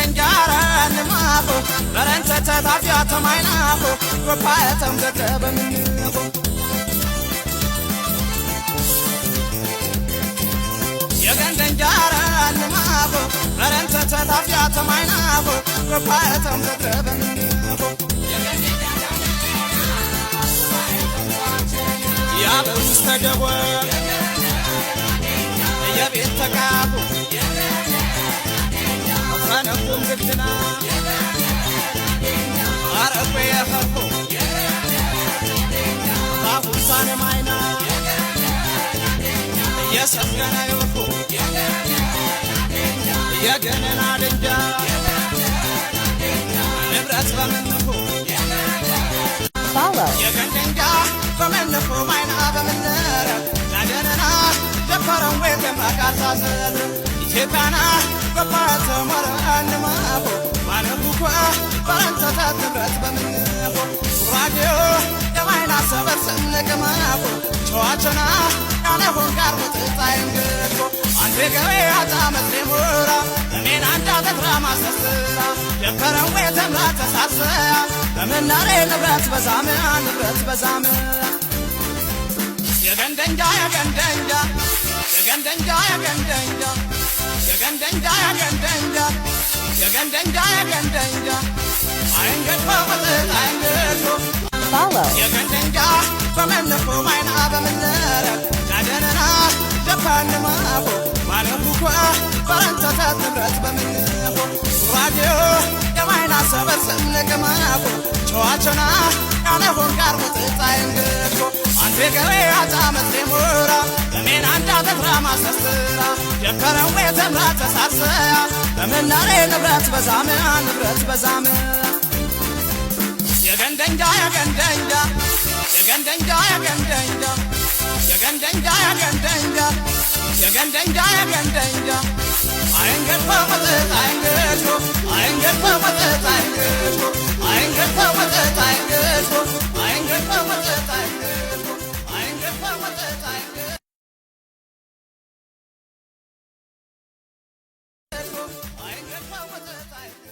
የገንደንጃራ ንማፎ በረንተተ ታፊያ ተማይናፎ ወፓየተም ገተበምንፎ የገንደንጃራ ንማፎ በረንተተ ታፊያ ተማይናፎ ወፓየተም ገተበምንፎ ያበውስተገቦ የቤት ተቃቡ ፈነኩም ግድና አረቁ የኸርኩ ባቡሳን ማይና የሰገና ይወኩ የገነና ድንጃ ንብረት በምንኩ የገንደንጃ በምንኩ ማይና በምንረ ናደነና ደፈረን ወይ ከማካሳሰል ኢትዮጵያና በፓተ መረንማፎ ማነኩኳ ባንተታት ንብረት በምንፎ ራዲዮ የማይና ሰበር ስንቅማፎ ቸዋቸና ያነሆን ጋር ወጥጣይንግፎ አንዴ ገቤ አጣመት ሙራ እሜን አንዳ ተትራ ማሰስራ ደፈረን ወይ ተምራ ተሳሰያ በምናሬ ንብረት በዛምያ ንብረት በዛምያ የገንደንጃ የገንደንጃ የገንደንጃ የገንደንጃ የገንደንጃ የገንደንጃ የገንደንጃ የገንደንጃ አይንገድፎ ወጥት አይንገድፎ የገንደንጃ በመንፎ ማይና በምንረ ናደነና ደፋንማፎ ማነኩኳ በረንተታት ንብረት በምንፎ ራዲዮ የማይና ሰበር ስንቅማፎ ቸዋቸና ያነሆን ጋር ወጥት አይንገድፎ አንዴ ገቤ አጣመት ሙራ እሜን አንዳ ተትራ ማሰስራ ደፈረን ወይ ተምራ ተሳሰያ በምናሬ ንብረት በዛምያ ንብረት በዛምያ የገንደንጃ የገንደንጃ የገንደንጃ የገንደንጃ የገንደንጃ የገንደንጃ የገንደንጃ የገንደንጃ አይንገድፎ ወጥት አይንገድፎ አይንገድፎ ወጥት አይንገድፎ አይንገድፎ ወጥት አይንገድፎ አይንገድፎ ወጥት አይንገድፎ አይንገድፎ ወጥት አይንገድፎ አይንገድፎ ወጥት አይንገድፎ